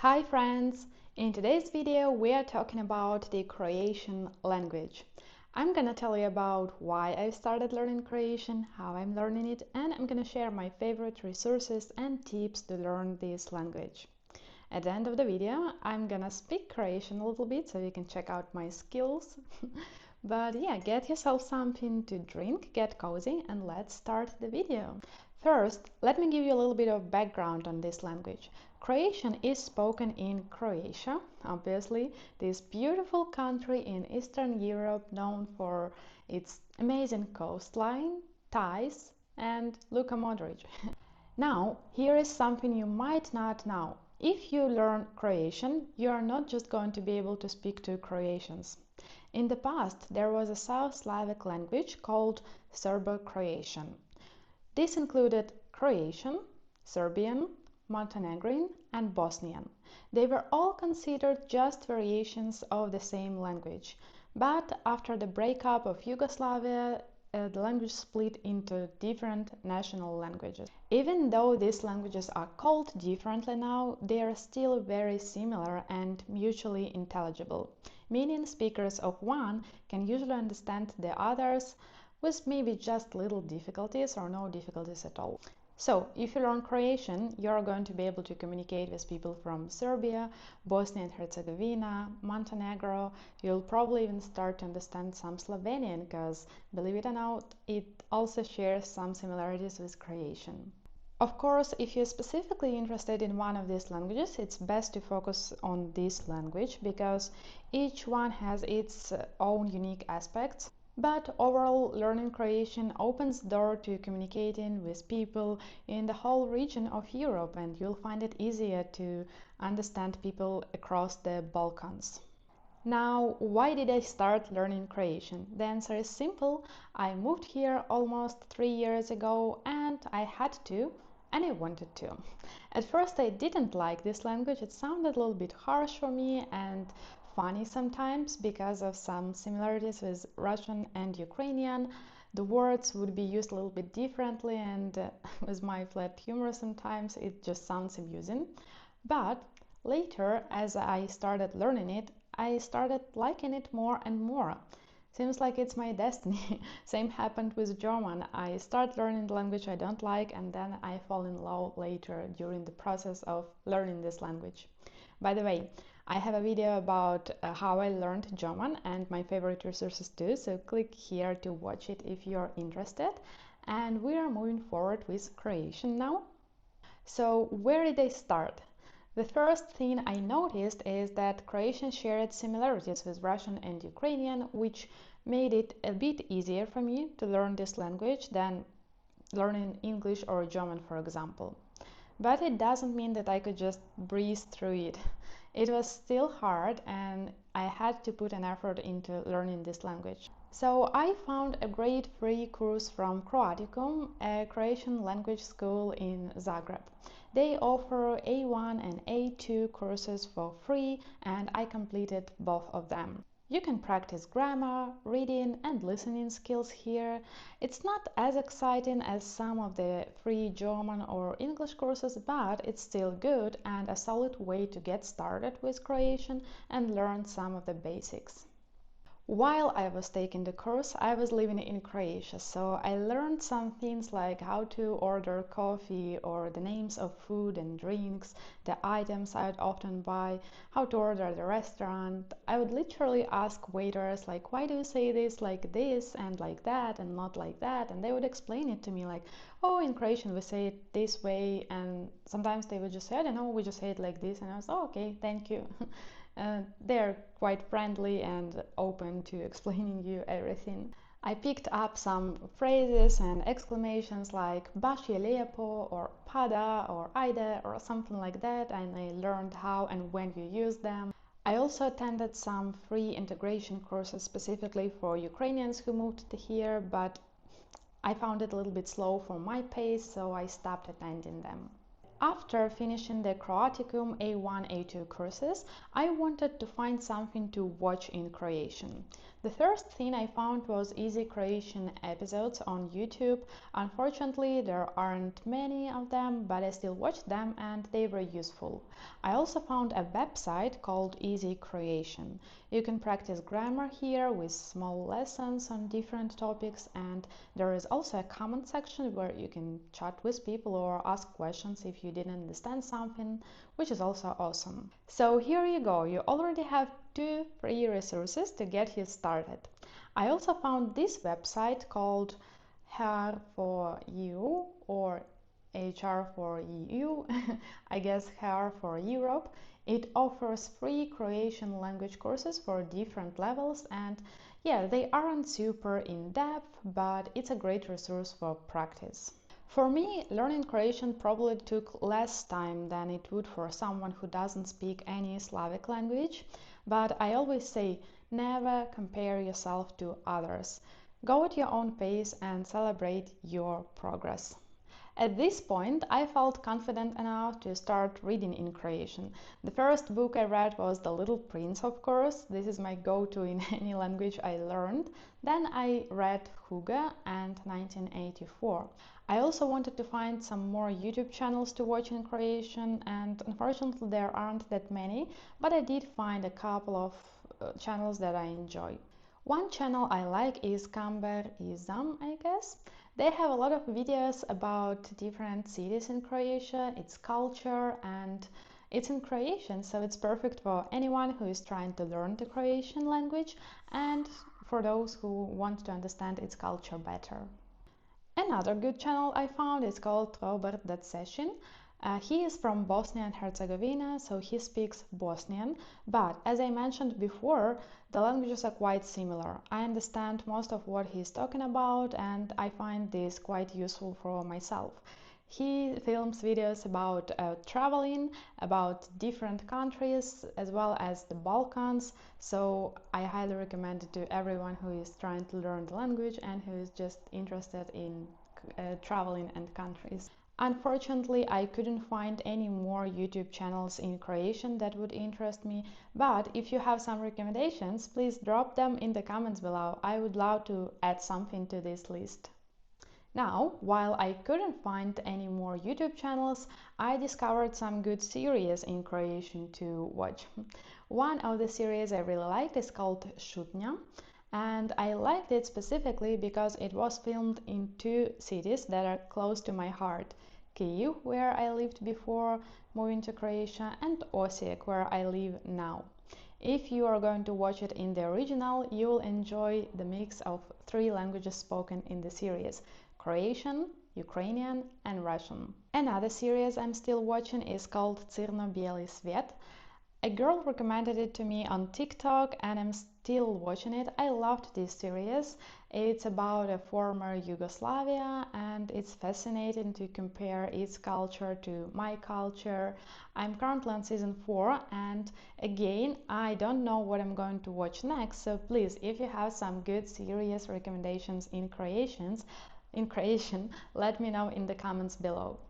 Hi friends! In today's video we are talking about the Croatian language. I'm gonna tell you about why I started learning Croatian, how I'm learning it, and I'm gonna share my favorite resources and tips to learn this language. At the end of the video I'm gonna speak Croatian a little bit so you can check out my skills. But yeah, get yourself something to drink, get cozy, and let's start the video. First, let me give you a little bit of background on this language. Croatian is spoken in Croatia, obviously, this beautiful country in Eastern Europe known for its amazing coastline, ties, and Luka Modric. Now, here is something you might not know. If you learn Croatian, you are not just going to be able to speak to Croatians. In the past, there was a South Slavic language called Serbo-Croatian. This included Croatian, Serbian, Montenegrin, and Bosnian. They were all considered just variations of the same language. But after the breakup of Yugoslavia, the language split into different national languages. Even though these languages are called differently now, they are still very similar and mutually intelligible, meaning speakers of one can usually understand the others with maybe just little difficulties or no difficulties at all. So, if you learn Croatian, you're going to be able to communicate with people from Serbia, Bosnia and Herzegovina, Montenegro. You'll probably even start to understand some Slovenian because, believe it or not, it also shares some similarities with Croatian. Of course, if you're specifically interested in one of these languages, it's best to focus on this language because each one has its own unique aspects. But overall, learning Croatian opens the door to communicating with people in the whole region of Europe, and you'll find it easier to understand people across the Balkans. Now, why did I start learning Croatian? The answer is simple. I moved here almost 3 years ago and I had to, and I wanted to. At first I didn't like this language, it sounded a little bit harsh for me and funny sometimes because of some similarities with Russian and Ukrainian. The words would be used a little bit differently and with my flat humor sometimes it just sounds amusing. But later, as I started learning it, I started liking it more and more. Seems like it's my destiny. Same happened with German. I start learning the language I don't like and then I fall in love later during the process of learning this language. By the way, I have a video about how I learned German and my favorite resources too, so click here to watch it if you're interested. And we are moving forward with Croatian now. So where did I start? The first thing I noticed is that Croatian shared similarities with Russian and Ukrainian, which made it a bit easier for me to learn this language than learning English or German, for example. But it doesn't mean that I could just breeze through it. It was still hard and I had to put an effort into learning this language. So I found a great free course from Croaticum, a Croatian language school in Zagreb. They offer A1 and A2 courses for free and I completed both of them. You can practice grammar, reading and listening skills here. It's not as exciting as some of the free German or English courses, but it's still good and a solid way to get started with Croatian and learn some of the basics. While I was taking the course, I was living in Croatia, so I learned some things like how to order coffee or the names of food and drinks, the items I'd often buy, how to order at the restaurant. I would literally ask waiters like, why do you say this like this and like that and not like that? And they would explain it to me like, oh, in Croatian we say it this way, and sometimes they would just say, I don't know, we just say it like this, and I was, oh, okay, thank you. They're quite friendly and open to explaining you everything. I picked up some phrases and exclamations like baš je lijepo or pada or ajde or something like that, and I learned how and when you use them. I also attended some free integration courses specifically for Ukrainians who moved here, but I found it a little bit slow for my pace, so I stopped attending them. After finishing the Croaticum A1, A2 courses, I wanted to find something to watch in Croatian. The first thing I found was easy Croatian episodes on YouTube. Unfortunately, there aren't many of them, but I still watched them and they were useful. I also found a website called Easy Croatian. You can practice grammar here with small lessons on different topics, and there is also a comment section where you can chat with people or ask questions if you didn't understand something, which is also awesome. So here you go, you already have 2 free resources to get you started. I also found this website called HR for EU or HR for EU, I guess HR for Europe. It offers free Croatian language courses for different levels, and yeah, they aren't super in-depth, but it's a great resource for practice. For me, learning Croatian probably took less time than it would for someone who doesn't speak any Slavic language, but I always say never compare yourself to others. Go at your own pace and celebrate your progress. At this point, I felt confident enough to start reading in Croatian. The first book I read was The Little Prince, of course. This is my go-to in any language I learned. Then I read Hugo and 1984. I also wanted to find some more YouTube channels to watch in Croatian, and unfortunately there aren't that many, but I did find a couple of channels that I enjoy. One channel I like is Kamber Izam, I guess. They have a lot of videos about different cities in Croatia, its culture, and it's in Croatian, so it's perfect for anyone who is trying to learn the Croatian language and for those who want to understand its culture better. Another good channel I found is called Robert Session. He is from Bosnia and Herzegovina, so he speaks Bosnian, but as I mentioned before, the languages are quite similar. I understand most of what he's talking about, and I find this quite useful for myself. He films videos about traveling, about different countries, as well as the Balkans, so I highly recommend it to everyone who is trying to learn the language and who is just interested in traveling and countries. Unfortunately, I couldn't find any more YouTube channels in Croatian that would interest me, but if you have some recommendations, please drop them in the comments below. I would love to add something to this list. Now, while I couldn't find any more YouTube channels, I discovered some good series in Croatian to watch. One of the series I really liked is called Šutnja, and I liked it specifically because it was filmed in 2 cities that are close to my heart. Kyiv, where I lived before moving to Croatia, and Osijek, where I live now. If you are going to watch it in the original, you will enjoy the mix of 3 languages spoken in the series: Croatian, Ukrainian, and Russian. Another series I'm still watching is called Crno-Bieli Svijet. A girl recommended it to me on TikTok and I'm still watching it. I loved this series. It's about a former Yugoslavia and it's fascinating to compare its culture to my culture. I'm currently on season 4 and again, I don't know what I'm going to watch next, so please, if you have some good series recommendations in Croatian, let me know in the comments below.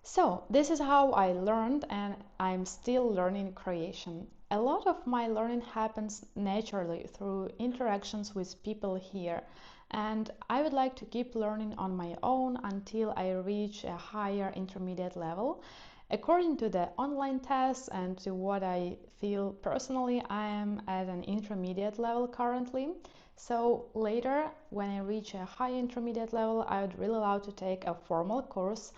So, this is how I learned and I'm still learning Croatian. A lot of my learning happens naturally through interactions with people here, and I would like to keep learning on my own until I reach a higher intermediate level. According to the online tests and to what I feel personally, I am at an intermediate level currently. So later, when I reach a high intermediate level, I would really love to take a formal course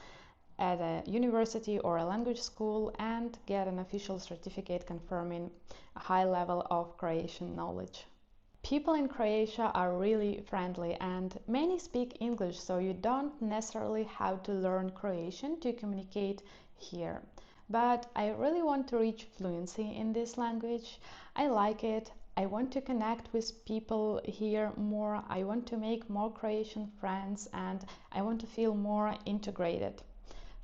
at a university or a language school and get an official certificate confirming a high level of Croatian knowledge. People in Croatia are really friendly and many speak English, so you don't necessarily have to learn Croatian to communicate here. But I really want to reach fluency in this language. I like it. I want to connect with people here more. I want to make more Croatian friends and I want to feel more integrated.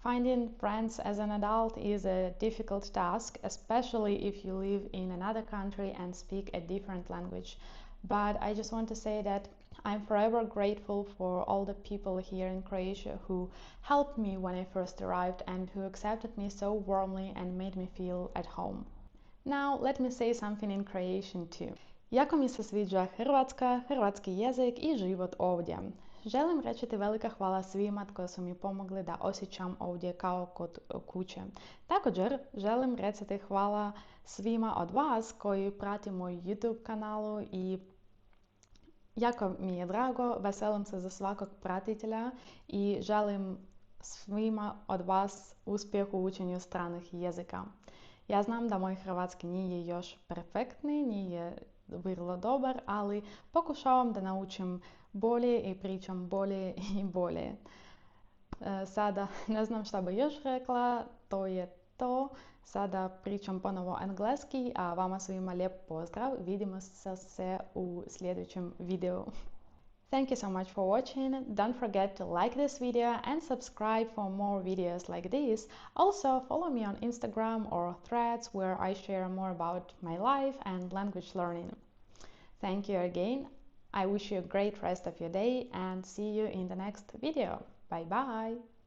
Finding friends as an adult is a difficult task, especially if you live in another country and speak a different language. But I just want to say that I'm forever grateful for all the people here in Croatia who helped me when I first arrived and who accepted me so warmly and made me feel at home. Now let me say something in Croatian too. Jako mi se sviđa Hrvatska, hrvatski jezik i život ovdje. Želim reći velika hvala svima koji su mi pomogli da osjećam ovdje kao kod kuće. Također želim reći hvala svima od vas koji prati moj YouTube kanalu i jako mi je drago, veselim se za svakog pratitelja i želim svima od vas uspjeh u učenju stranih jezika. Ja znam da moj hrvatski nije još perfektni, nije vrlo dobar, ali pokušavam da naučim bolje i pričam bolje i bolje. Sada ne znam šta bi još rekla, to je to. Sada pričam ponovo engleski, a vama svima lijep pozdrav. Vidimo se u sljedećem videu. Thank you so much for watching. Don't forget to like this video and subscribe for more videos like this. Also, follow me on Instagram or Threads where I share more about my life and language learning. Thank you again. I wish you a great rest of your day and see you in the next video. Bye bye!